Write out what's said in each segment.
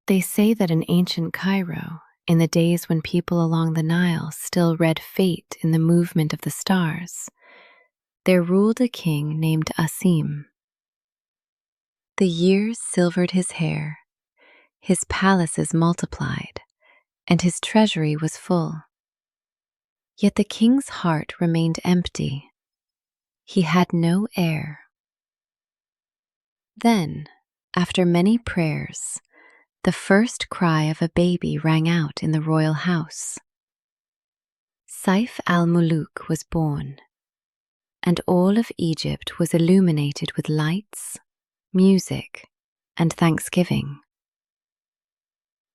They say that in ancient Cairo, in the days when people along the Nile still read fate in the movement of the stars, there ruled a king named Asim. The years silvered his hair, his palaces multiplied, and his treasury was full. Yet the king's heart remained empty. He had no heir. Then, after many prayers, the first cry of a baby rang out in the royal house. Saif al-Muluk was born, and all of Egypt was illuminated with lights, music, and thanksgiving.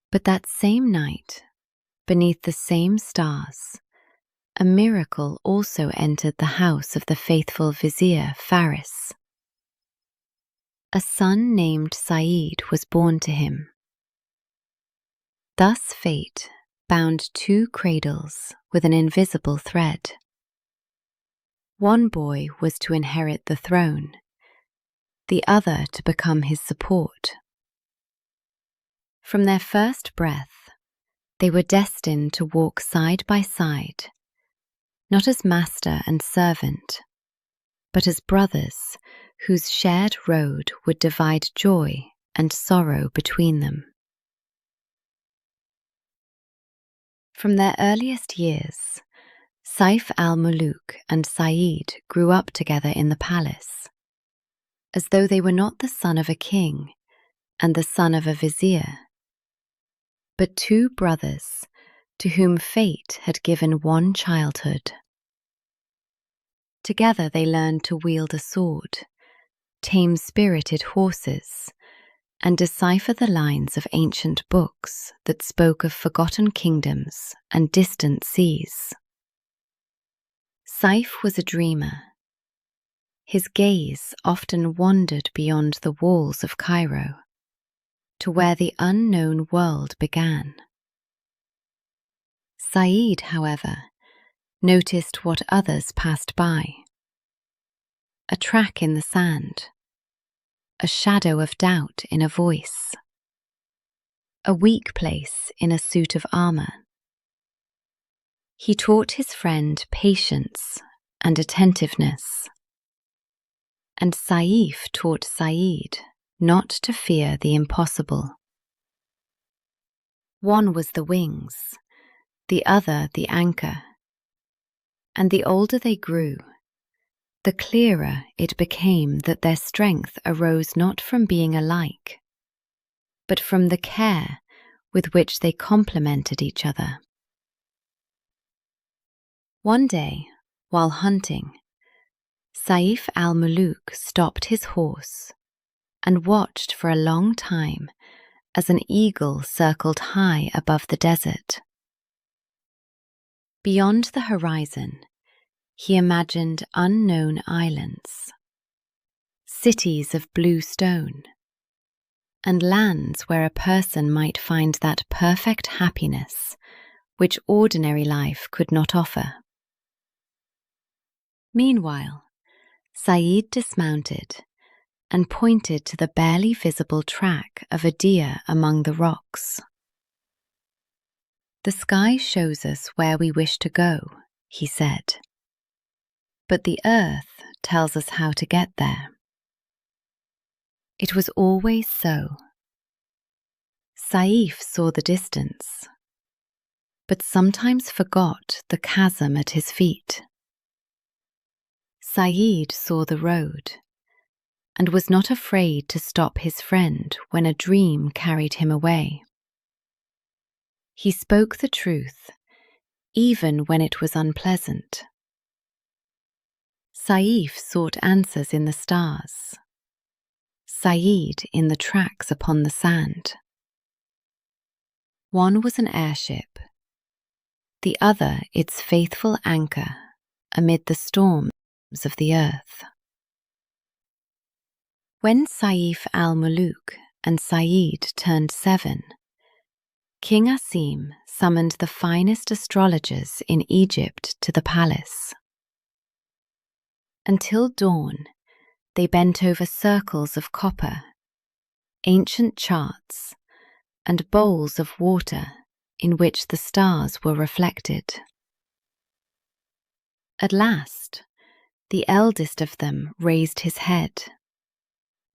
But that same night, beneath the same stars, a miracle also entered the house of the faithful vizier Faris. A son named Said was born to him. Thus fate bound two cradles with an invisible thread. One boy was to inherit the throne, the other to become his support. From their first breath, they were destined to walk side by side, not as master and servant, but as brothers whose shared road would divide joy and sorrow between them. From their earliest years, Saif al-Muluk and Said grew up together in the palace, as though they were not the son of a king and the son of a vizier, but two brothers to whom fate had given one childhood. Together they learned to wield a sword, tame spirited horses, and decipher the lines of ancient books that spoke of forgotten kingdoms and distant seas. Saif was a dreamer. His gaze often wandered beyond the walls of Cairo, to where the unknown world began. Said, however, noticed what others passed by. A track in the sand, a shadow of doubt in a voice, a weak place in a suit of armor. He taught his friend patience and attentiveness, and Saif taught Said not to fear the impossible. One was the wings, the other the anchor, and the older they grew, the clearer it became that their strength arose not from being alike, but from the care with which they complemented each other. One day, while hunting, Saif al-Muluk stopped his horse and watched for a long time as an eagle circled high above the desert. Beyond the horizon, he imagined unknown islands, cities of blue stone, and lands where a person might find that perfect happiness which ordinary life could not offer. Meanwhile, Said dismounted and pointed to the barely visible track of a deer among the rocks. "The sky shows us where we wish to go," he said, "but the earth tells us how to get there." It was always so. Saif saw the distance, but sometimes forgot the chasm at his feet. Said saw the road, and was not afraid to stop his friend when a dream carried him away. He spoke the truth, even when it was unpleasant. Saif sought answers in the stars, Said in the tracks upon the sand. One was an airship, the other its faithful anchor amid the storms of the earth. When Saif al-Muluk and Said turned 7, King Asim summoned the finest astrologers in Egypt to the palace. Until dawn, they bent over circles of copper, ancient charts, and bowls of water in which the stars were reflected. At last, the eldest of them raised his head,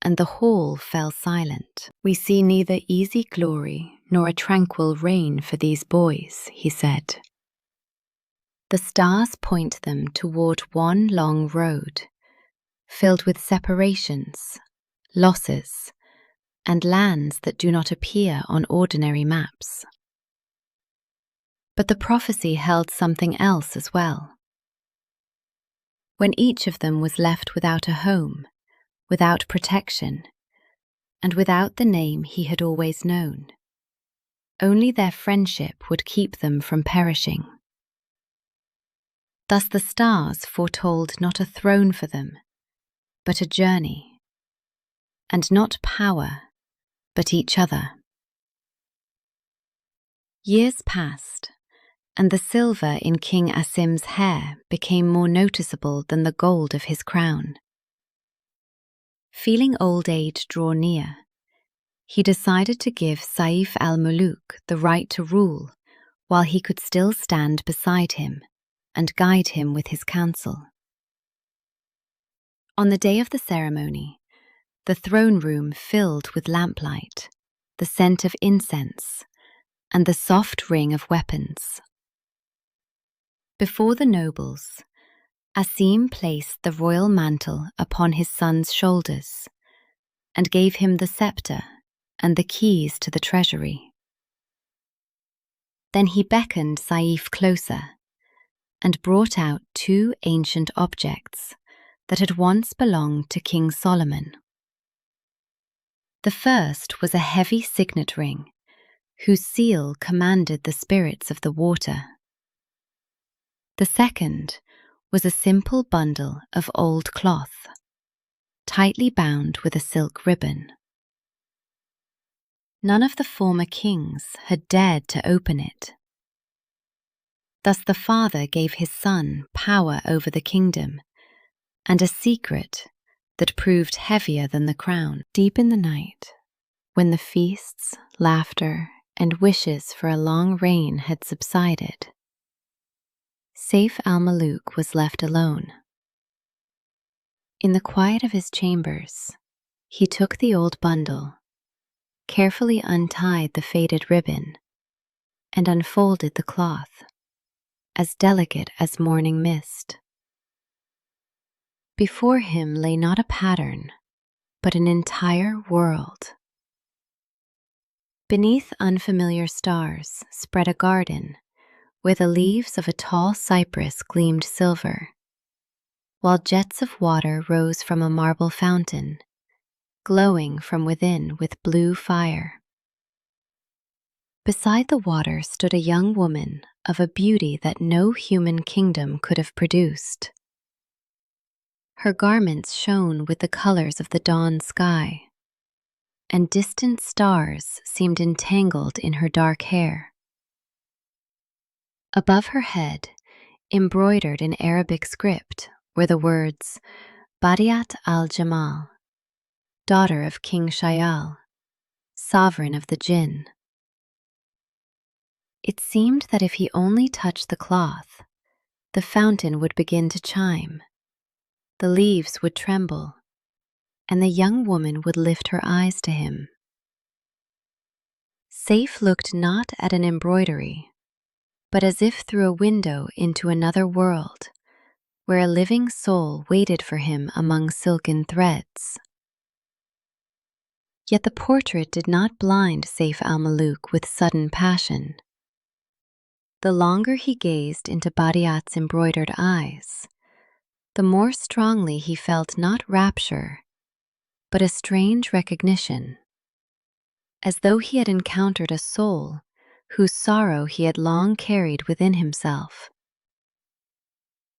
and the hall fell silent. "We see neither easy glory nor a tranquil reign for these boys," he said. "The stars point them toward one long road, filled with separations, losses, and lands that do not appear on ordinary maps." But the prophecy held something else as well. When each of them was left without a home, without protection, and without the name he had always known, only their friendship would keep them from perishing. Thus the stars foretold not a throne for them, but a journey, and not power, but each other. Years passed, and the silver in King Asim's hair became more noticeable than the gold of his crown. Feeling old age draw near, he decided to give Saif al-Muluk the right to rule while he could still stand beside him and guide him with his counsel. On the day of the ceremony, the throne room filled with lamplight, the scent of incense, and the soft ring of weapons. Before the nobles, Asim placed the royal mantle upon his son's shoulders and gave him the scepter and the keys to the treasury. Then he beckoned Saif closer and brought out two ancient objects that had once belonged to King Solomon. The first was a heavy signet ring, whose seal commanded the spirits of the water. The second was a simple bundle of old cloth, tightly bound with a silk ribbon. None of the former kings had dared to open it. Thus the father gave his son power over the kingdom and a secret that proved heavier than the crown. Deep in the night, when the feasts, laughter, and wishes for a long reign had subsided, Saif al-Muluk was left alone. In the quiet of his chambers, he took the old bundle, carefully untied the faded ribbon, and unfolded the cloth, as delicate as morning mist. Before him lay not a pattern, but an entire world. Beneath unfamiliar stars spread a garden where the leaves of a tall cypress gleamed silver, while jets of water rose from a marble fountain, glowing from within with blue fire. Beside the water stood a young woman of a beauty that no human kingdom could have produced. Her garments shone with the colors of the dawn sky, and distant stars seemed entangled in her dark hair. Above her head, embroidered in Arabic script, were the words, "Badiat al-Jamal, daughter of King Shayal, sovereign of the Jinn." It seemed that if he only touched the cloth, the fountain would begin to chime, the leaves would tremble, and the young woman would lift her eyes to him. Saif looked not at an embroidery, but as if through a window into another world, where a living soul waited for him among silken threads. Yet the portrait did not blind Saif al-Muluk with sudden passion. The longer he gazed into Badiat's embroidered eyes, the more strongly he felt not rapture, but a strange recognition, as though he had encountered a soul whose sorrow he had long carried within himself.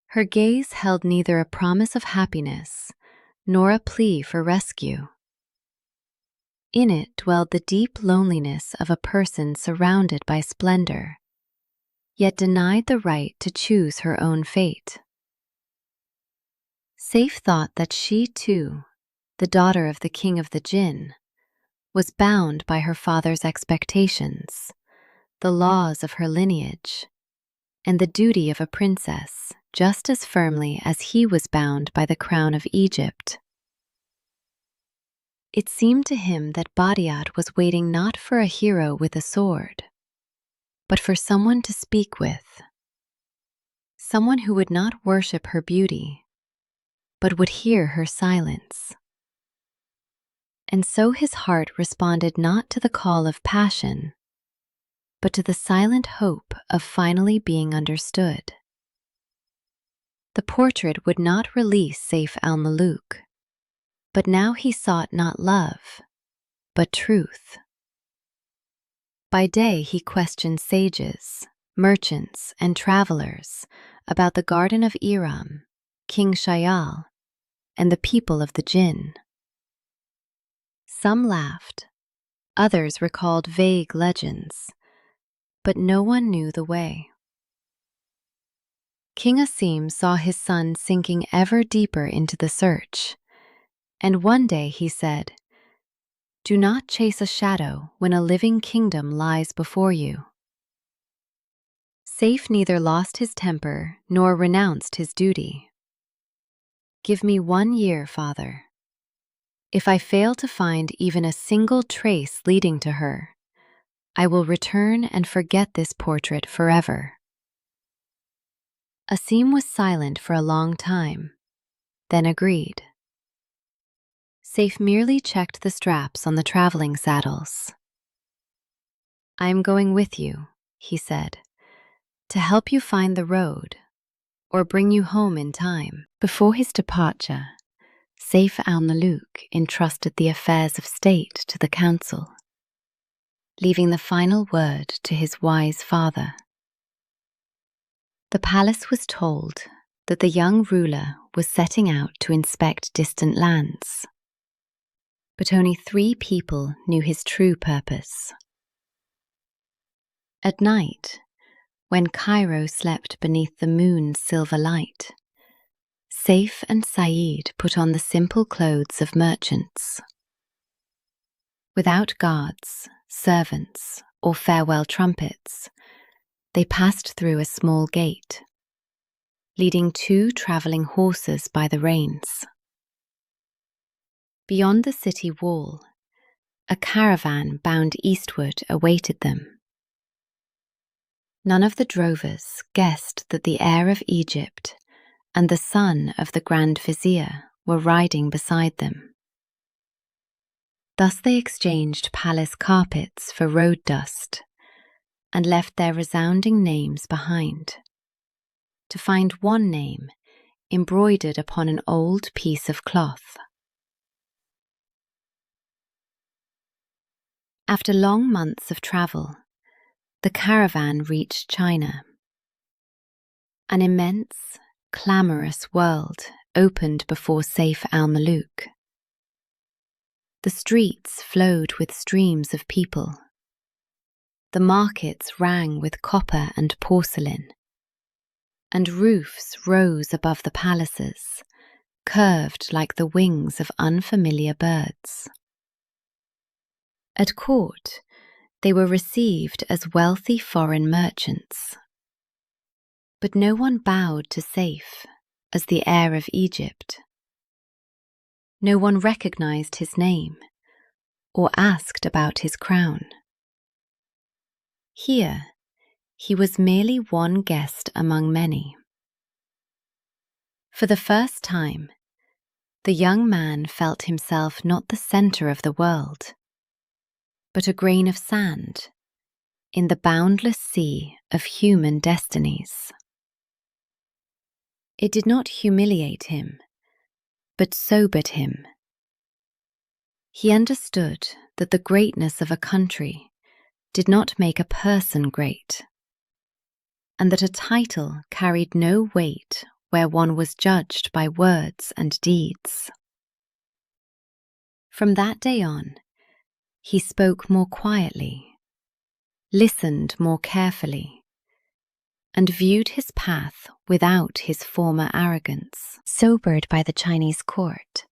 Her gaze held neither a promise of happiness nor a plea for rescue. In it dwelled the deep loneliness of a person surrounded by splendor, yet denied the right to choose her own fate. Saif thought that she too, the daughter of the king of the Jinn, was bound by her father's expectations, the laws of her lineage, and the duty of a princess just as firmly as he was bound by the crown of Egypt. It seemed to him that Badiat was waiting not for a hero with a sword, but for someone to speak with, someone who would not worship her beauty, but would hear her silence. And so his heart responded not to the call of passion, but to the silent hope of finally being understood. The portrait would not release Saif al-Muluk, but now he sought not love, but truth. By day he questioned sages, merchants, and travelers about the Garden of Iram, King Shayal, and the people of the Jinn. Some laughed, others recalled vague legends, but no one knew the way. King Asim saw his son sinking ever deeper into the search, and one day he said, "Do not chase a shadow when a living kingdom lies before you." Saif neither lost his temper nor renounced his duty. "Give me 1 year, father. If I fail to find even a single trace leading to her, I will return and forget this portrait forever." Asim was silent for a long time, then agreed. Saif merely checked the straps on the traveling saddles. "I am going with you," he said, "to help you find the road or bring you home in time." Before his departure, Saif al-Muluk entrusted the affairs of state to the council, leaving the final word to his wise father. The palace was told that the young ruler was setting out to inspect distant lands. But only 3 people knew his true purpose. At night, when Cairo slept beneath the moon's silver light, Saif and Said put on the simple clothes of merchants. Without guards, servants, or farewell trumpets, they passed through a small gate, leading 2 traveling horses by the reins. Beyond the city wall, a caravan bound eastward awaited them. None of the drovers guessed that the heir of Egypt and the son of the Grand Vizier were riding beside them. Thus they exchanged palace carpets for road dust and left their resounding names behind, to find one name embroidered upon an old piece of cloth. After long months of travel, the caravan reached China. An immense, clamorous world opened before Saif al-Muluk. The streets flowed with streams of people. The markets rang with copper and porcelain, and roofs rose above the palaces, curved like the wings of unfamiliar birds. At court, they were received as wealthy foreign merchants. But no one bowed to Saif as the heir of Egypt. No one recognized his name or asked about his crown. Here, he was merely one guest among many. For the first time, the young man felt himself not the center of the world, but a grain of sand in the boundless sea of human destinies. It did not humiliate him, but sobered him. He understood that the greatness of a country did not make a person great, and that a title carried no weight where one was judged by words and deeds. From that day on, he spoke more quietly, listened more carefully, and viewed his path without his former arrogance. Sobered by the Chinese court,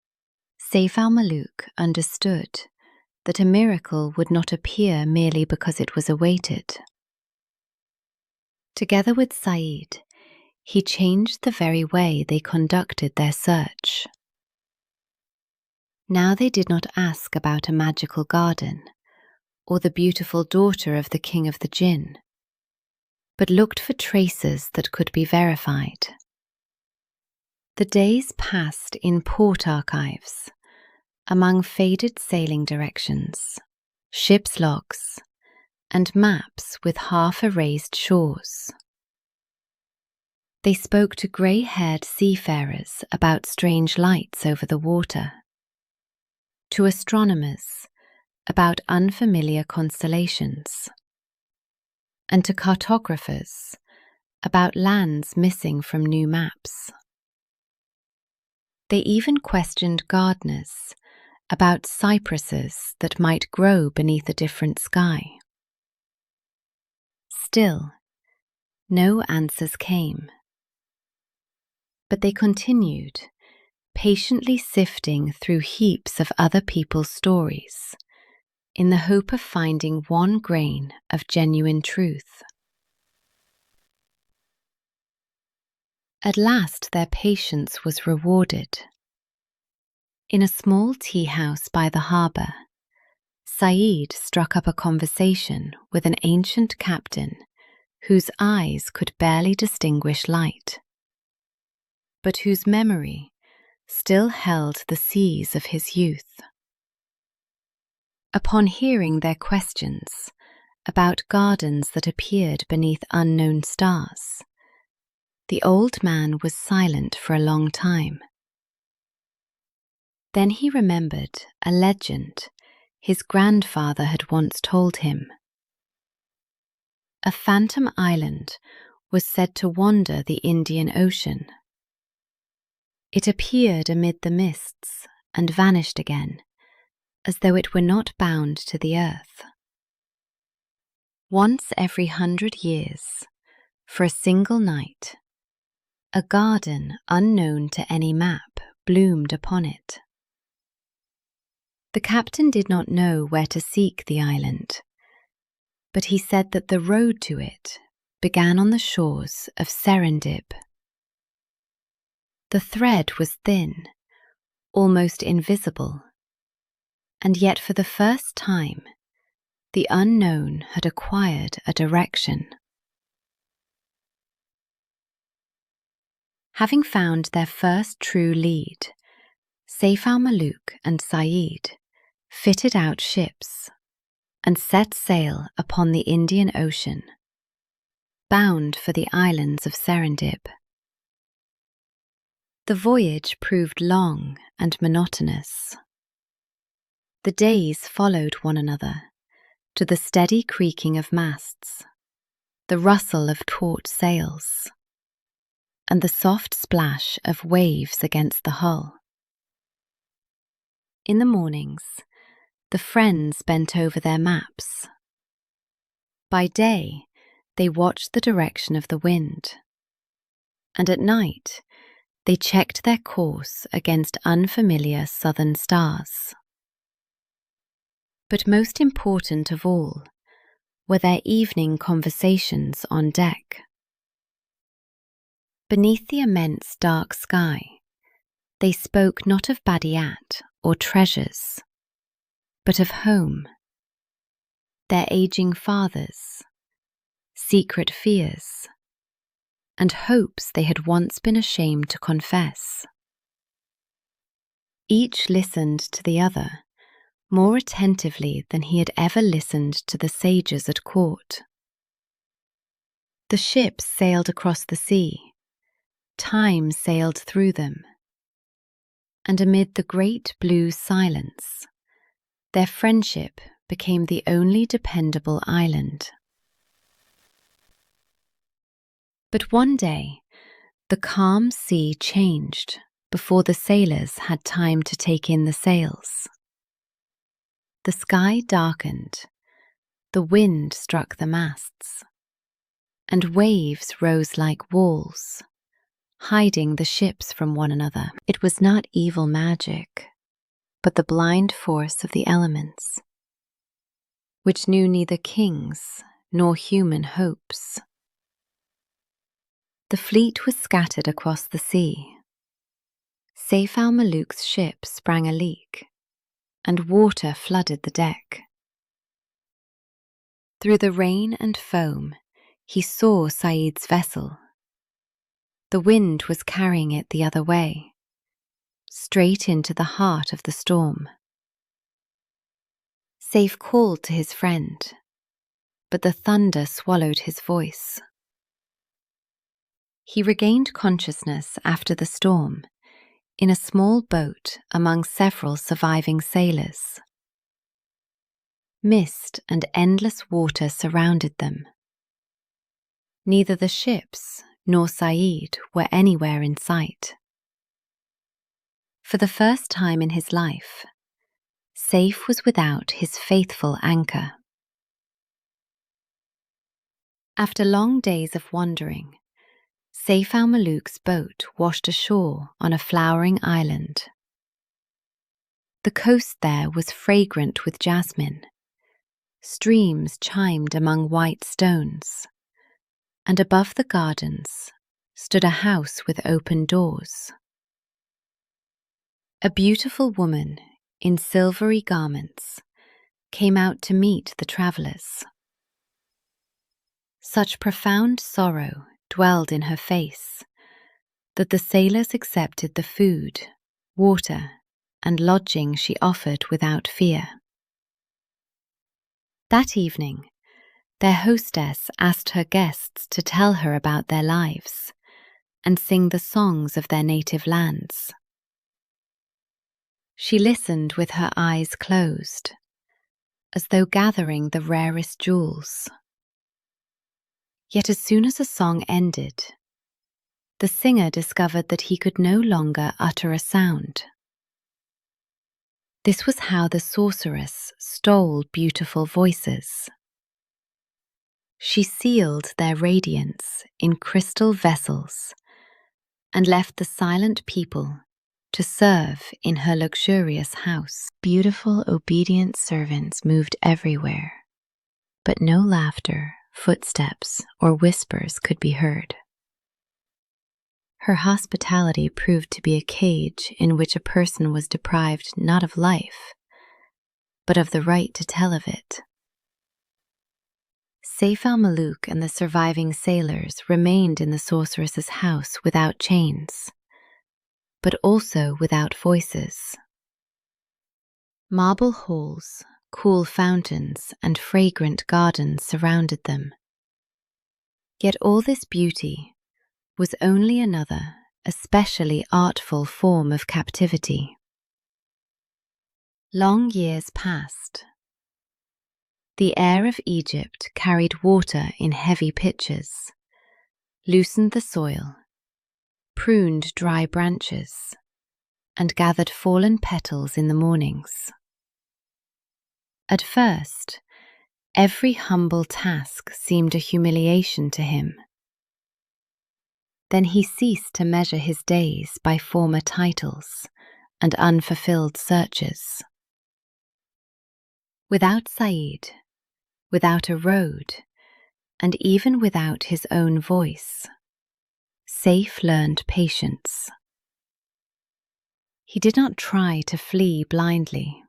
Saif al-Muluk understood that a miracle would not appear merely because it was awaited. Together with Said, he changed the very way they conducted their search. Now they did not ask about a magical garden or the beautiful daughter of the king of the jinn, but looked for traces that could be verified. The days passed in port archives, among faded sailing directions, ship's logs, and maps with half-erased shores. They spoke to grey-haired seafarers about strange lights over the water, to astronomers about unfamiliar constellations, and to cartographers about lands missing from new maps. They even questioned gardeners about cypresses that might grow beneath a different sky. Still, no answers came. But they continued, patiently sifting through heaps of other people's stories, in the hope of finding one grain of genuine truth. At last their patience was rewarded. In a small tea house by the harbour, Said struck up a conversation with an ancient captain whose eyes could barely distinguish light, but whose memory still held the seas of his youth. Upon hearing their questions about gardens that appeared beneath unknown stars, the old man was silent for a long time. Then he remembered a legend his grandfather had once told him. A phantom island was said to wander the Indian Ocean. It appeared amid the mists and vanished again, as though it were not bound to the earth. Once every 100 years, for a single night, a garden unknown to any map bloomed upon it. The captain did not know where to seek the island, but he said that the road to it began on the shores of Serendib. The thread was thin, almost invisible, and yet for the first time, the unknown had acquired a direction. Having found their first true lead, Saif al-Muluk and Said fitted out ships and set sail upon the Indian Ocean, bound for the islands of Serendib. The voyage proved long and monotonous. The days followed one another, to the steady creaking of masts, the rustle of taut sails, and the soft splash of waves against the hull. In the mornings, the friends bent over their maps. By day, they watched the direction of the wind, and at night, they checked their course against unfamiliar southern stars. But most important of all were their evening conversations on deck. Beneath the immense dark sky, they spoke not of Badiat or treasures, but of home, their aging fathers, secret fears, and hopes they had once been ashamed to confess. Each listened to the other more attentively than he had ever listened to the sages at court. The ships sailed across the sea, time sailed through them, and amid the great blue silence, their friendship became the only dependable island. But one day, the calm sea changed before the sailors had time to take in the sails. The sky darkened, the wind struck the masts, and waves rose like walls, hiding the ships from one another. It was not evil magic, but the blind force of the elements. which knew neither kings nor human hopes. The fleet was scattered across the sea. Sayf al-Muluk's ship sprang a leak, and water flooded the deck. Through the rain and foam, he saw Said's vessel. The wind was carrying it the other way, straight into the heart of the storm. Sayf called to his friend, but the thunder swallowed his voice. He regained consciousness after the storm, in a small boat among several surviving sailors. Mist and endless water surrounded them. Neither the ships nor Said were anywhere in sight. For the first time in his life, Sayf was without his faithful anchor. After long days of wandering, Sayf al-Muluk's boat washed ashore on a flowering island. The coast there was fragrant with jasmine. Streams chimed among white stones, and above the gardens stood a house with open doors. A beautiful woman in silvery garments came out to meet the travellers. Such profound sorrow dwelled in her face that the sailors accepted the food, water, and lodging she offered without fear. That evening, their hostess asked her guests to tell her about their lives and sing the songs of their native lands. She listened with her eyes closed, as though gathering the rarest jewels. Yet as soon as a song ended, the singer discovered that he could no longer utter a sound. This was how the sorceress stole beautiful voices. She sealed their radiance in crystal vessels and left the silent people to serve in her luxurious house. Beautiful, obedient servants moved everywhere, but no laughter, footsteps, or whispers could be heard. Her hospitality proved to be a cage in which a person was deprived not of life, but of the right to tell of it. Sayf al-Muluk and the surviving sailors remained in the sorceress's house without chains, but also without voices. Marble halls, cool fountains, and fragrant gardens surrounded them. Yet all this beauty was only another, especially artful form of captivity. Long years passed. The air of Egypt carried water in heavy pitchers, loosened the soil, pruned dry branches, and gathered fallen petals in the mornings. At first, every humble task seemed a humiliation to him. Then he ceased to measure his days by former titles and unfulfilled searches. Without Said, without a road, and even without his own voice, Sayf learned patience. He did not try to flee blindly.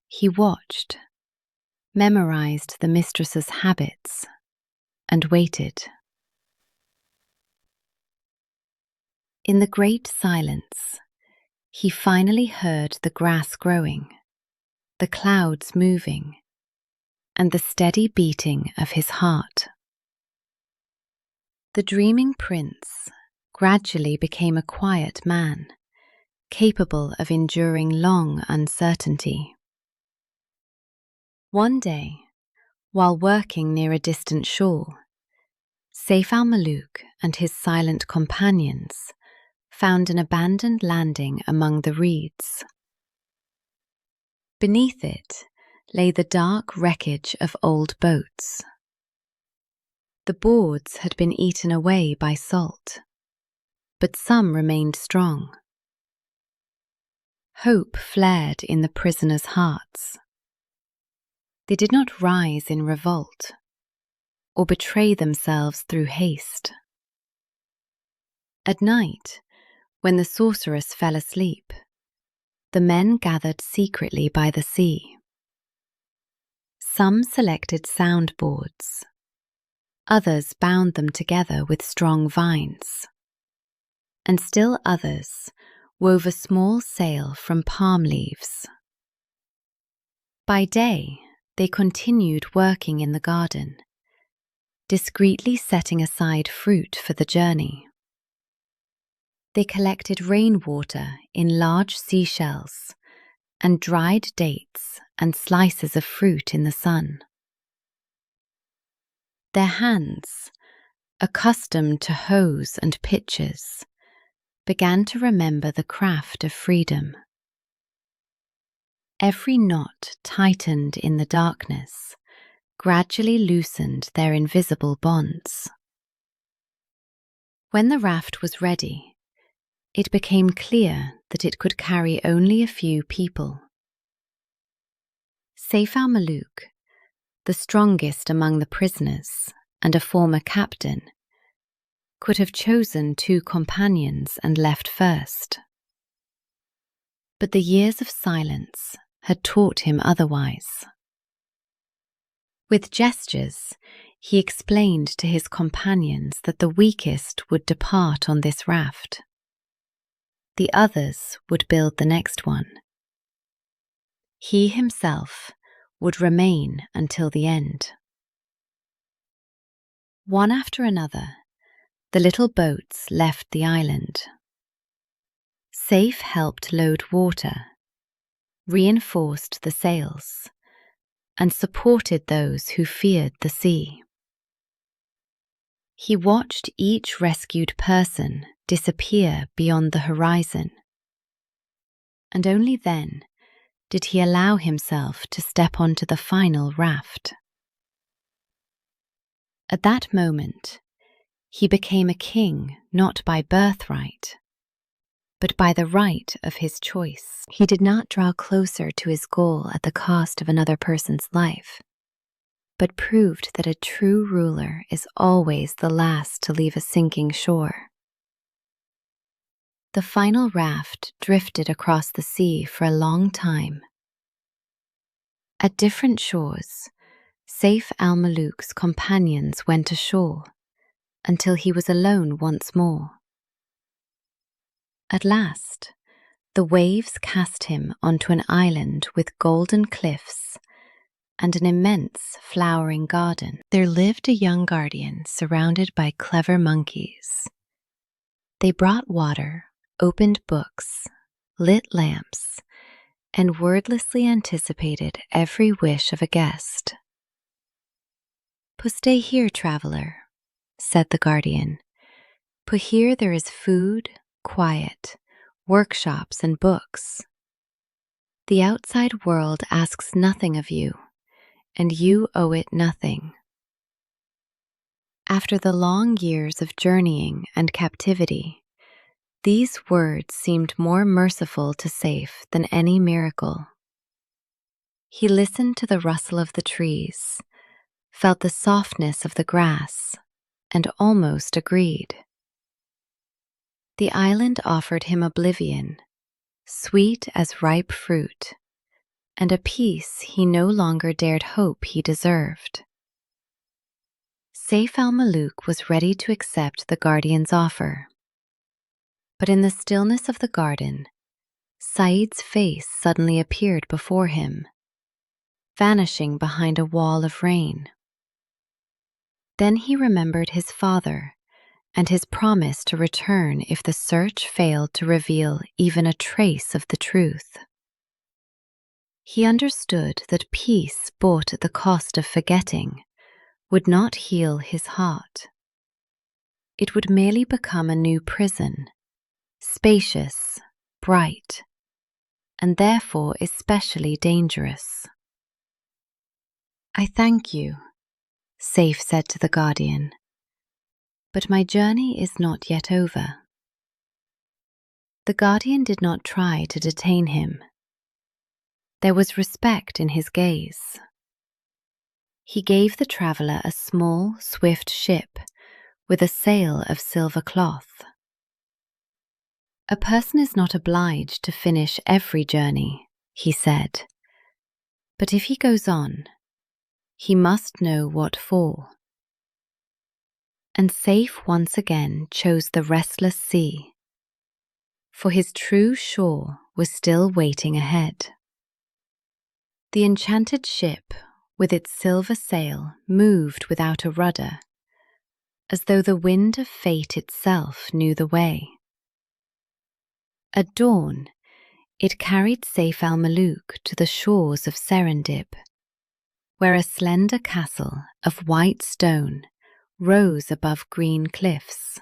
He watched, memorized the mistress's habits, and waited. In the great silence, he finally heard the grass growing, the clouds moving, and the steady beating of his heart. The dreaming prince gradually became a quiet man, capable of enduring long uncertainty. One day, while working near a distant shore, Sayf al-Muluk and his silent companions found an abandoned landing among the reeds. Beneath it lay the dark wreckage of old boats. The boards had been eaten away by salt, but some remained strong. Hope flared in the prisoners' hearts. They did not rise in revolt or betray themselves through haste. At night, when the sorceress fell asleep, the men gathered secretly by the sea. Some selected soundboards. Others bound them together with strong vines. And still others wove a small sail from palm leaves. By day, they continued working in the garden, discreetly setting aside fruit for the journey. They collected rainwater in large seashells and dried dates and slices of fruit in the sun. Their hands, accustomed to hoes and pitchers, began to remember the craft of freedom. Every knot tightened in the darkness gradually loosened their invisible bonds. When the raft was ready, it became clear that it could carry only a few people. Saif al-Muluk, the strongest among the prisoners and a former captain, could have chosen 2 companions and left first. But the years of silence had taught him otherwise. With gestures, he explained to his companions that the weakest would depart on this raft. The others would build the next one. He himself would remain until the end. One after another, the little boats left the island. Saif helped load water, reinforced the sails, and supported those who feared the sea. He watched each rescued person disappear beyond the horizon, and only then did he allow himself to step onto the final raft. At that moment, he became a king not by birthright, but by the right of his choice. He did not draw closer to his goal at the cost of another person's life, but proved that a true ruler is always the last to leave a sinking shore. The final raft drifted across the sea for a long time. At different shores, Saif al-Muluk's companions went ashore until he was alone once more. At last, the waves cast him onto an island with golden cliffs and an immense flowering garden. There lived a young guardian surrounded by clever monkeys. They brought water, opened books, lit lamps, and wordlessly anticipated every wish of a guest. "Stay here, traveler," said the guardian. "For here there is food, quiet, workshops, and books. The outside world asks nothing of you, and you owe it nothing." After the long years of journeying and captivity, these words seemed more merciful to Saif than any miracle. He listened to the rustle of the trees, felt the softness of the grass, and almost agreed. The island offered him oblivion, sweet as ripe fruit, and a peace he no longer dared hope he deserved. Saif al-Muluk was ready to accept the guardian's offer. But in the stillness of the garden, Said's face suddenly appeared before him, vanishing behind a wall of rain. Then he remembered his father and his promise to return if the search failed to reveal even a trace of the truth. He understood that peace bought at the cost of forgetting would not heal his heart. It would merely become a new prison, spacious, bright, and therefore especially dangerous. "I thank you," Saif said to the guardian, "but my journey is not yet over." The guardian did not try to detain him. There was respect in his gaze. He gave the traveller a small, swift ship with a sail of silver cloth. A person is not obliged to finish every journey, he said, but if he goes on, he must know what for. And Saif once again chose the restless sea, for his true shore was still waiting ahead. The enchanted ship, with its silver sail, moved without a rudder, as though the wind of fate itself knew the way. At dawn, it carried Saif al-Muluk to the shores of Serendib, where a slender castle of white stone rose above green cliffs,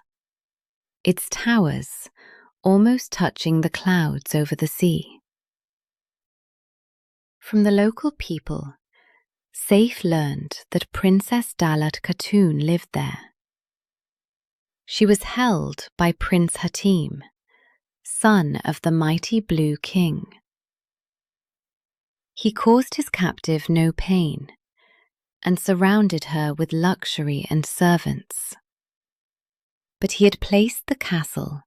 its towers almost touching the clouds over the sea. From the local people, Saif learned that Princess Dalat Khatun lived there. She was held by Prince Hatim, son of the mighty Blue King. He caused his captive no pain and surrounded her with luxury and servants. But he had placed the castle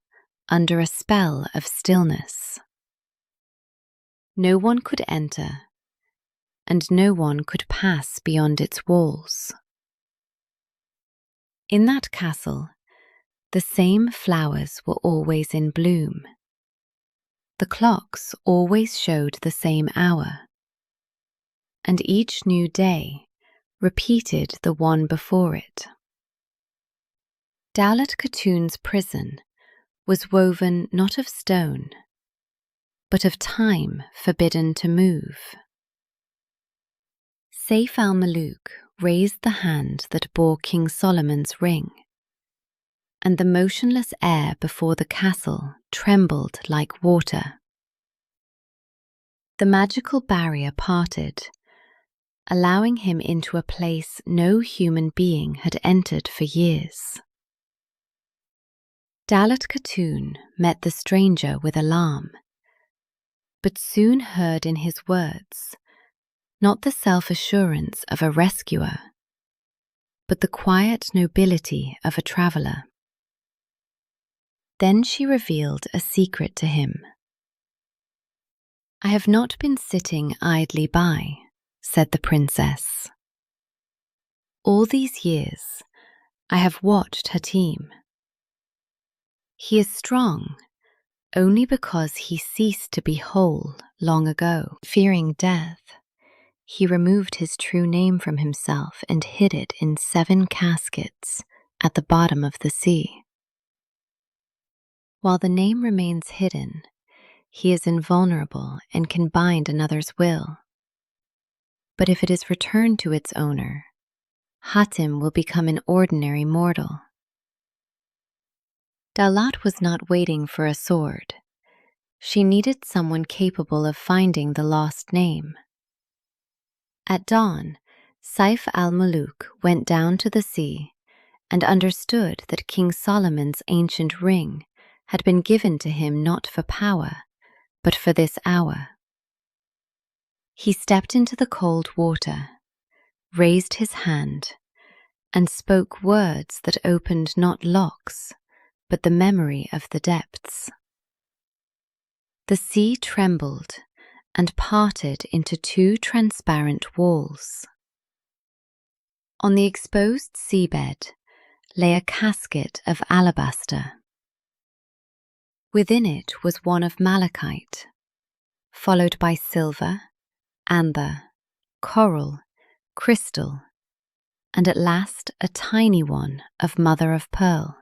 under a spell of stillness. No one could enter, and no one could pass beyond its walls. In that castle, the same flowers were always in bloom. The clocks always showed the same hour, and each new day repeated the one before it. Dalat Khatun's prison was woven not of stone, but of time forbidden to move. Saif al-Muluk raised the hand that bore King Solomon's ring, and the motionless air before the castle trembled like water. The magical barrier parted, allowing him into a place no human being had entered for years. Dalat Khatun met the stranger with alarm, but soon heard in his words not the self-assurance of a rescuer, but the quiet nobility of a traveller. Then she revealed a secret to him. "I have not been sitting idly by," said the princess. "All these years I have watched Hatim. He is strong only because he ceased to be whole long ago. Fearing death, he removed his true name from himself and hid it in 7 caskets at the bottom of the sea. While the name remains hidden, he is invulnerable and can bind another's will. But if it is returned to its owner, Hatim will become an ordinary mortal." Dalat was not waiting for a sword. She needed someone capable of finding the lost name. At dawn, Saif al-Muluk went down to the sea and understood that King Solomon's ancient ring had been given to him not for power, but for this hour. He stepped into the cold water, raised his hand, and spoke words that opened not locks, but the memory of the depths. The sea trembled and parted into 2 transparent walls. On the exposed seabed lay a casket of alabaster. Within it was one of malachite, followed by silver, amber, coral, crystal, and at last a tiny one of mother of pearl.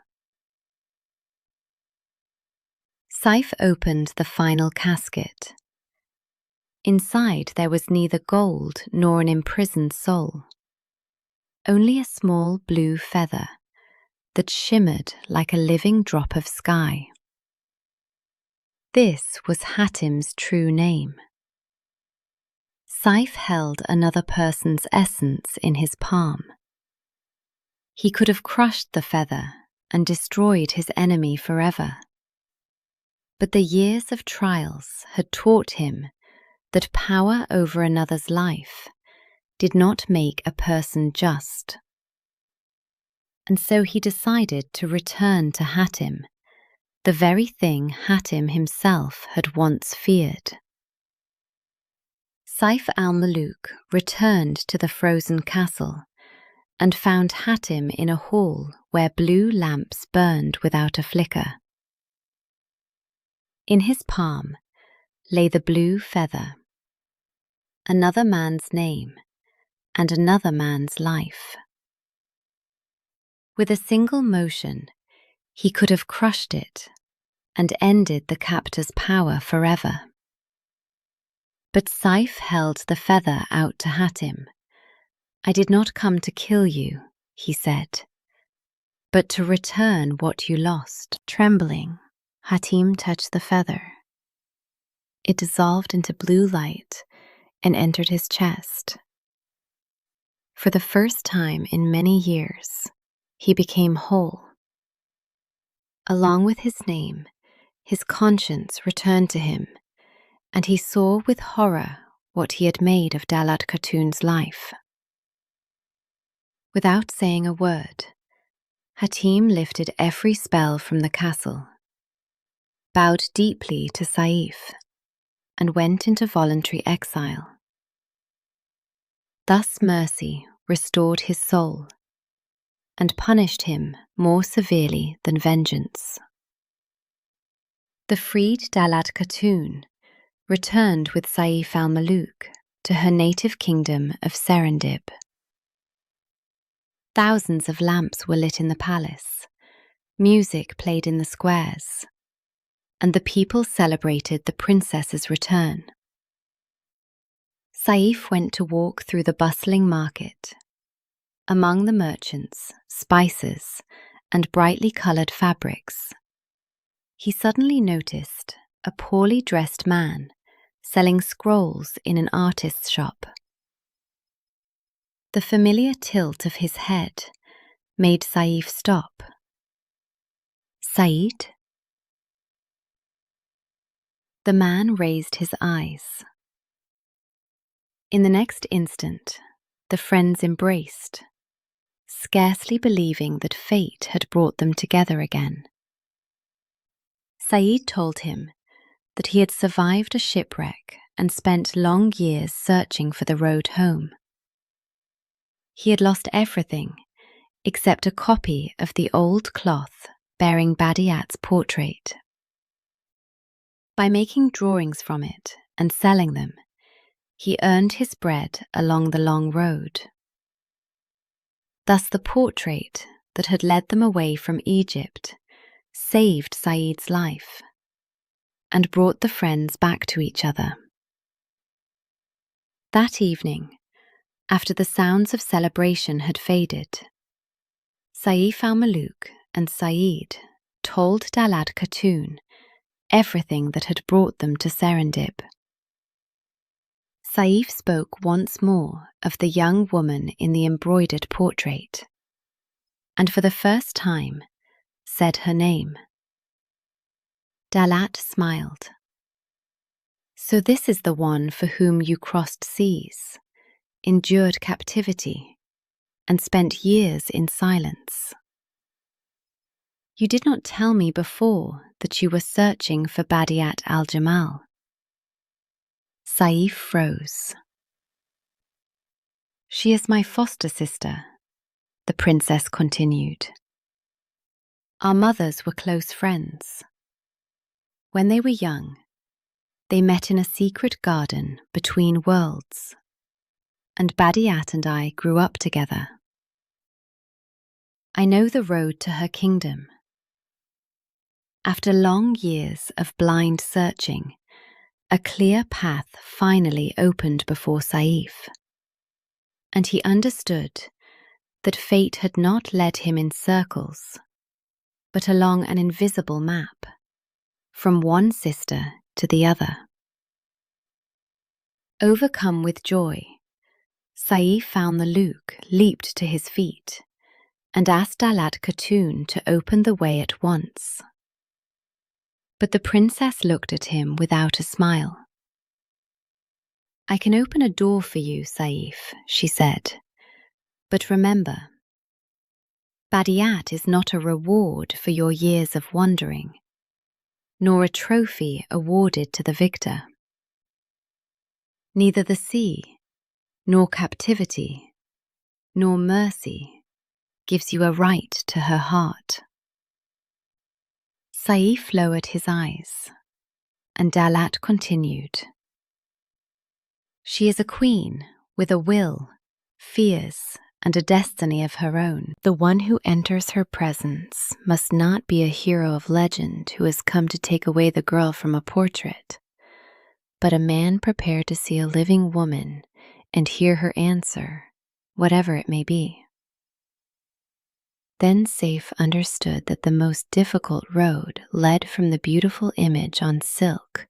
Saif opened the final casket. Inside there was neither gold nor an imprisoned soul, only a small blue feather that shimmered like a living drop of sky. This was Hatim's true name. Saif held another person's essence in his palm. He could have crushed the feather and destroyed his enemy forever. But the years of trials had taught him that power over another's life did not make a person just. And so he decided to return to Hatim, the very thing Hatim himself had once feared. Saif al-Muluk returned to the frozen castle and found Hatim in a hall where blue lamps burned without a flicker. In his palm lay the blue feather, another man's name and another man's life. With a single motion, he could have crushed it and ended the captor's power forever. But Saif held the feather out to Hatim. "I did not come to kill you," he said, "but to return what you lost." Trembling, Hatim touched the feather. It dissolved into blue light and entered his chest. For the first time in many years, he became whole. Along with his name, his conscience returned to him, and he saw with horror what he had made of Dalat Khatun's life. Without saying a word, Hatim lifted every spell from the castle, bowed deeply to Saif, and went into voluntary exile. Thus mercy restored his soul and punished him more severely than vengeance. The freed Dalat Khatun returned with Saif al-Muluk to her native kingdom of Serendib. Thousands of lamps were lit in the palace, music played in the squares, and the people celebrated the princess's return. Saif went to walk through the bustling market. Among the merchants, spices, and brightly coloured fabrics, he suddenly noticed a poorly dressed man selling scrolls in an artist's shop. The familiar tilt of his head made Saif stop. "Said?" The man raised his eyes. In the next instant, the friends embraced, scarcely believing that fate had brought them together again. Said told him that he had survived a shipwreck and spent long years searching for the road home. He had lost everything except a copy of the old cloth bearing Badiat's portrait. By making drawings from it and selling them, he earned his bread along the long road. Thus the portrait that had led them away from Egypt saved Said's life and brought the friends back to each other. That evening, after the sounds of celebration had faded, Saif al-Muluk and Said told Dalat Khatun everything that had brought them to Serendib. Saif spoke once more of the young woman in the embroidered portrait, and for the first time said her name. Dalat smiled. "So this is the one for whom you crossed seas, endured captivity, and spent years in silence. You did not tell me before that you were searching for Badiat al-Jamal." Saif froze. "She is my foster sister," the princess continued. "Our mothers were close friends. When they were young, they met in a secret garden between worlds, and Badiat and I grew up together. I know the road to her kingdom." After long years of blind searching, a clear path finally opened before Saif, and he understood that fate had not led him in circles, but along an invisible map, from one sister to the other. Overcome with joy, Saif al-Muluk leaped to his feet and asked Dalat Khatun to open the way at once. But the princess looked at him without a smile. I can open a door for you, Saif, she said. But remember, Badiat is not a reward for your years of wandering, nor a trophy awarded to the victor. Neither the sea, nor captivity, nor mercy gives you a right to her heart. Saif lowered his eyes, and Dalat continued. She is a queen with a will, fears, and a destiny of her own. The one who enters her presence must not be a hero of legend who has come to take away the girl from a portrait, but a man prepared to see a living woman and hear her answer, whatever it may be. Then Saif understood that the most difficult road led from the beautiful image on silk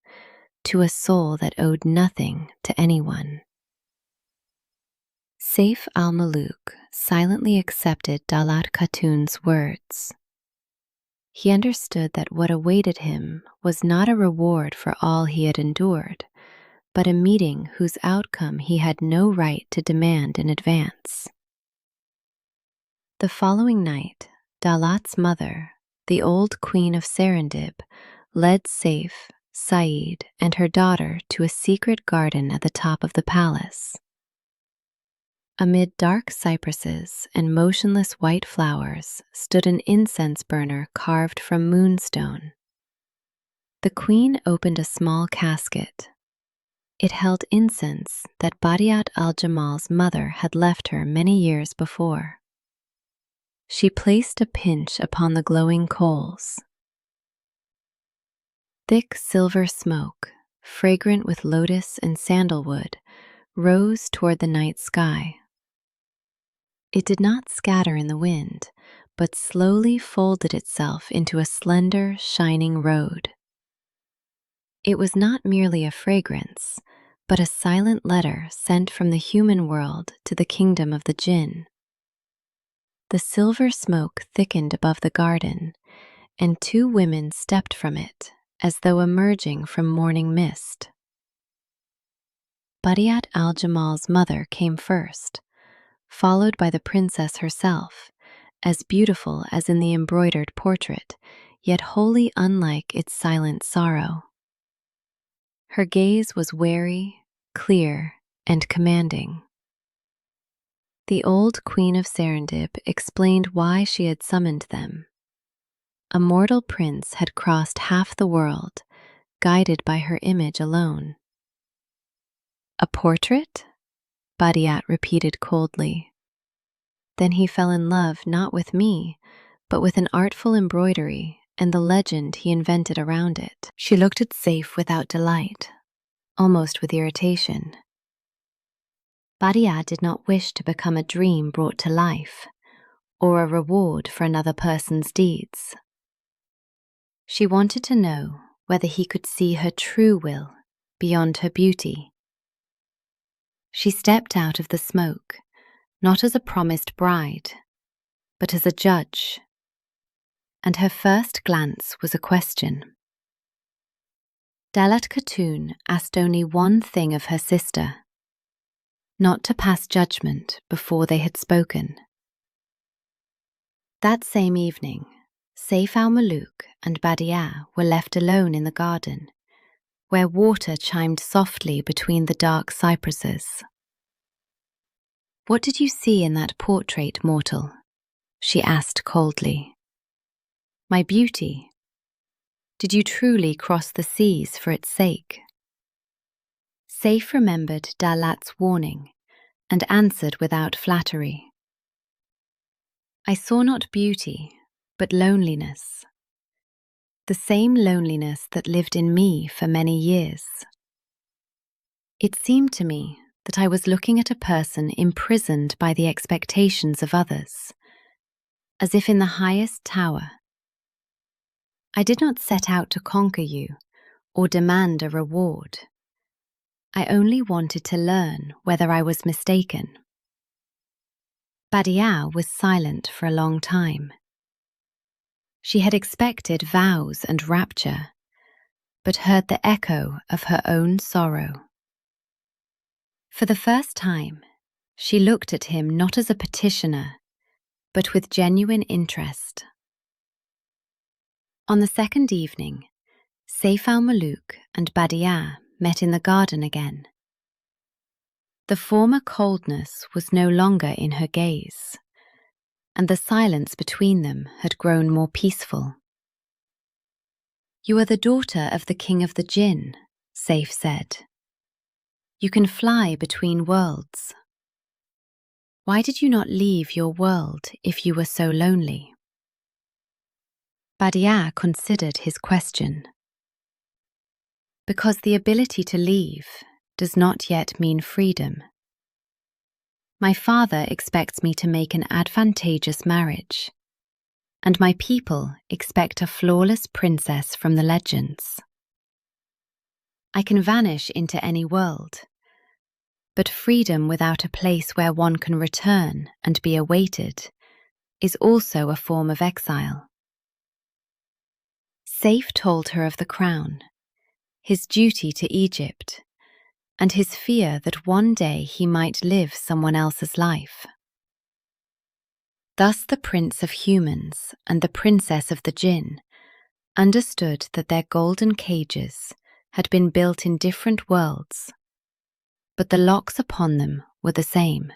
to a soul that owed nothing to anyone. Saif al-Muluk silently accepted Dalat Khatun's words. He understood that what awaited him was not a reward for all he had endured, but a meeting whose outcome he had no right to demand in advance. The following night, Dalat's mother, the old queen of Serendib, led Saif, Said, and her daughter to a secret garden at the top of the palace. Amid dark cypresses and motionless white flowers stood an incense burner carved from moonstone. The queen opened a small casket. It held incense that Badiat al-Jamal's mother had left her many years before. She placed a pinch upon the glowing coals. Thick silver smoke, fragrant with lotus and sandalwood, rose toward the night sky. It did not scatter in the wind, but slowly folded itself into a slender, shining road. It was not merely a fragrance, but a silent letter sent from the human world to the kingdom of the jinn. The silver smoke thickened above the garden, and two women stepped from it as though emerging from morning mist. Badiat al-Jamal's mother came first, followed by the princess herself, as beautiful as in the embroidered portrait, yet wholly unlike its silent sorrow. Her gaze was wary, clear, and commanding. The old queen of Serendib explained why she had summoned them. A mortal prince had crossed half the world, guided by her image alone. A portrait? Badiat repeated coldly. Then he fell in love not with me, but with an artful embroidery and the legend he invented around it. She looked at Saif without delight, almost with irritation. Badiat did not wish to become a dream brought to life, or a reward for another person's deeds. She wanted to know whether he could see her true will beyond her beauty. She stepped out of the smoke, not as a promised bride, but as a judge, and her first glance was a question. Dalat Khatun asked only one thing of her sister: not to pass judgment before they had spoken. That same evening, Saif al-Muluk and Badiat were left alone in the garden, where water chimed softly between the dark cypresses. "What did you see in that portrait, mortal?" she asked coldly. "My beauty? Did you truly cross the seas for its sake?" Saif remembered Dalat's warning and answered without flattery. "I saw not beauty, but loneliness. The same loneliness that lived in me for many years. It seemed to me that I was looking at a person imprisoned by the expectations of others, as if in the highest tower. I did not set out to conquer you or demand a reward. I only wanted to learn whether I was mistaken." Badiat was silent for a long time. She had expected vows and rapture, but heard the echo of her own sorrow. For the first time, she looked at him not as a petitioner, but with genuine interest. On the second evening, Saif al-Muluk and Badi'a met in the garden again. The former coldness was no longer in her gaze, and the silence between them had grown more peaceful. "You are the daughter of the king of the Jinn," Saif said. "You can fly between worlds. Why did you not leave your world if you were so lonely?" Badi'a considered his question. "Because the ability to leave does not yet mean freedom. My father expects me to make an advantageous marriage, and my people expect a flawless princess from the legends. I can vanish into any world, but freedom without a place where one can return and be awaited is also a form of exile." Saif told her of the crown, his duty to Egypt, and his fear that one day he might live someone else's life. Thus the Prince of Humans and the Princess of the Jinn understood that their golden cages had been built in different worlds, but the locks upon them were the same.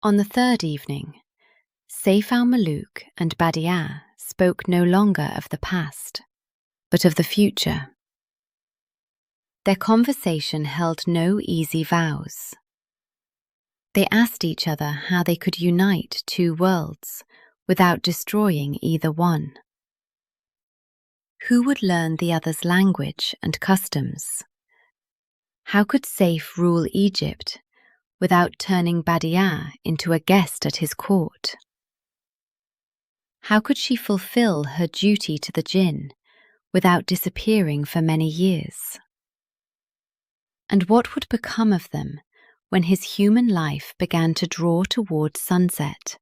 On the third evening, Saif al-Muluk and Badi'a spoke no longer of the past, but of the future. Their conversation held no easy vows. They asked each other how they could unite two worlds without destroying either one. Who would learn the other's language and customs? How could Saif rule Egypt without turning Badi'a into a guest at his court? How could she fulfill her duty to the Jinn without disappearing for many years? And what would become of them when his human life began to draw toward sunset,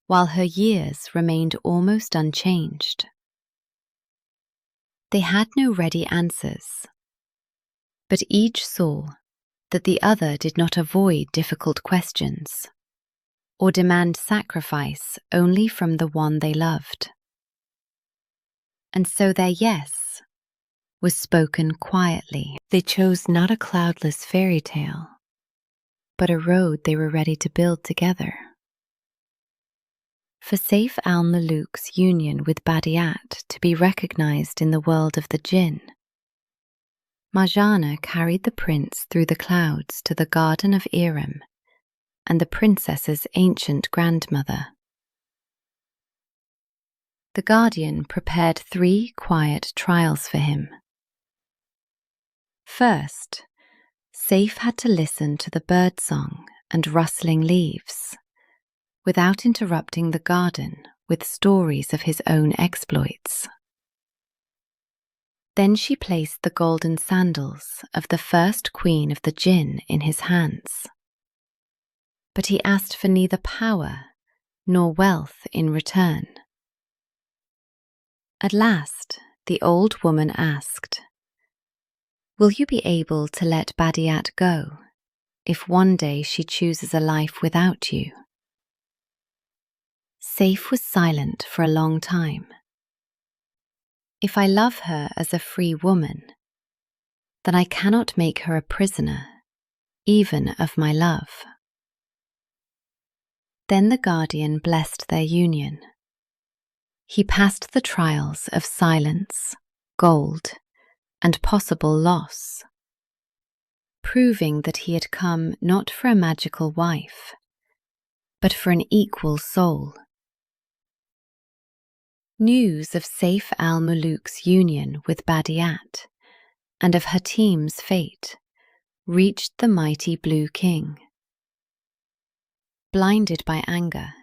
while her years remained almost unchanged? They had no ready answers, but each saw that the other did not avoid difficult questions or demand sacrifice only from the one they loved. And so their yes was spoken quietly. They chose not a cloudless fairy tale, but a road they were ready to build together. For Saif al-Muluk's union with Badi'at to be recognized in the world of the Jinn, Marjana carried the prince through the clouds to the Garden of Irem and the princess's ancient grandmother. The guardian prepared 3 quiet trials for him. First, Saif had to listen to the birdsong and rustling leaves, without interrupting the garden with stories of his own exploits. Then she placed the golden sandals of the first queen of the Jinn in his hands. But he asked for neither power nor wealth in return. At last, the old woman asked, "Will you be able to let Badi'at go if one day she chooses a life without you?" Saif was silent for a long time. "If I love her as a free woman, then I cannot make her a prisoner, even of my love." Then the guardian blessed their union. He passed the trials of silence, gold, and possible loss, proving that he had come not for a magical wife, but for an equal soul. News of Saif al-Muluk's union with Badi'at and of Hatim's fate reached the mighty Blue King. Blinded by anger,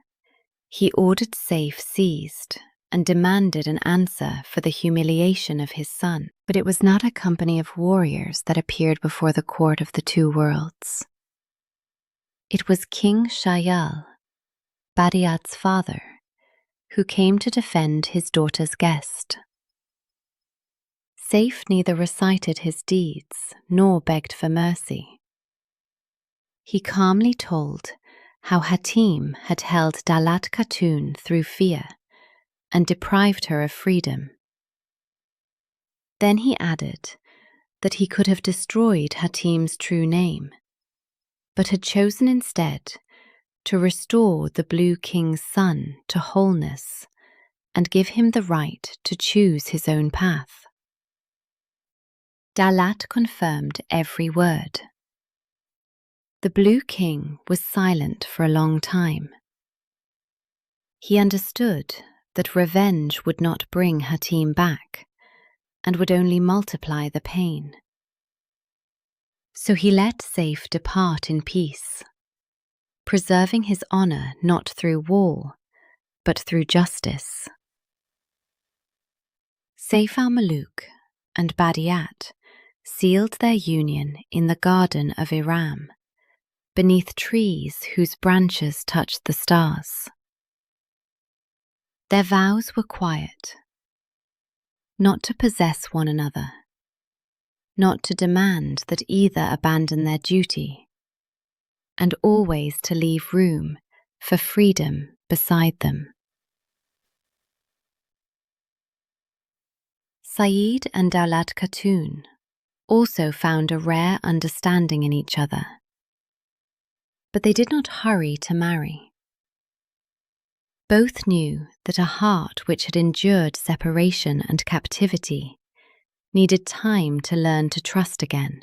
he ordered Saif seized and demanded an answer for the humiliation of his son. But it was not a company of warriors that appeared before the court of the two worlds. It was King Shayal, Badi'at's father, who came to defend his daughter's guest. Saif neither recited his deeds nor begged for mercy. He calmly told how Hatim had held Dalat Khatun through fear and deprived her of freedom. Then he added that he could have destroyed Hatim's true name, but had chosen instead to restore the Blue King's son to wholeness and give him the right to choose his own path. Dalat confirmed every word. The Blue King was silent for a long time. He understood that revenge would not bring Hatim back and would only multiply the pain. So he let Saif depart in peace, preserving his honor not through war, but through justice. Saif al-Muluk and Badiat sealed their union in the Garden of Iram, beneath trees whose branches touched the stars. Their vows were quiet, not to possess one another, not to demand that either abandon their duty, and always to leave room for freedom beside them. Saeed and Dalat Khatun also found a rare understanding in each other, but they did not hurry to marry. Both knew that a heart which had endured separation and captivity needed time to learn to trust again.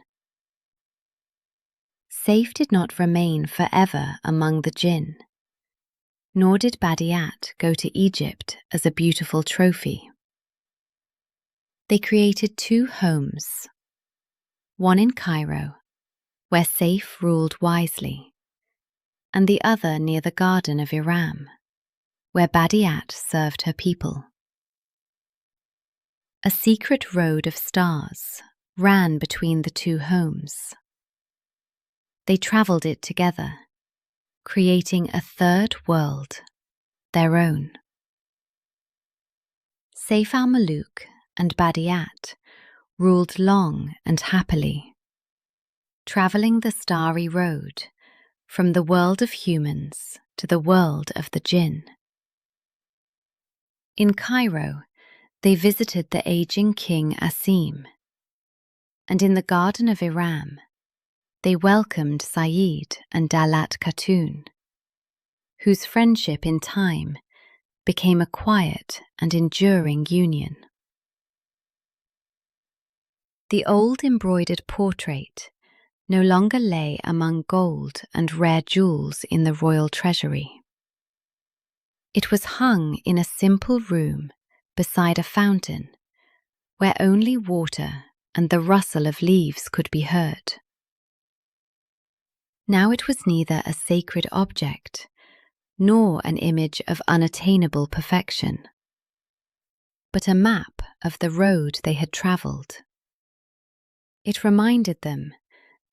Saif did not remain forever among the jinn, nor did Badiat go to Egypt as a beautiful trophy. They created two homes, one in Cairo, where Saif ruled wisely, and the other near the Garden of Iram, where Badiat served her people. A secret road of stars ran between the two homes. They travelled it together, creating a third world, their own. Saif al-Muluk and Badiat ruled long and happily, travelling the starry road from the world of humans to the world of the jinn. In Cairo, they visited the aging King Asim, and in the Garden of Iram, they welcomed Saeed and Dalat Khatun, whose friendship in time became a quiet and enduring union. The old embroidered portrait no longer lay among gold and rare jewels in the royal treasury. It was hung in a simple room beside a fountain, where only water and the rustle of leaves could be heard. Now it was neither a sacred object nor an image of unattainable perfection, but a map of the road they had travelled. It reminded them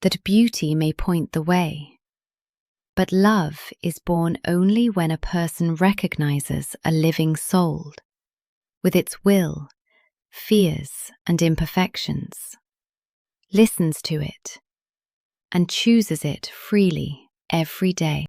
that beauty may point the way, but love is born only when a person recognizes a living soul, with its will, fears, and imperfections, listens to it, and chooses it freely every day.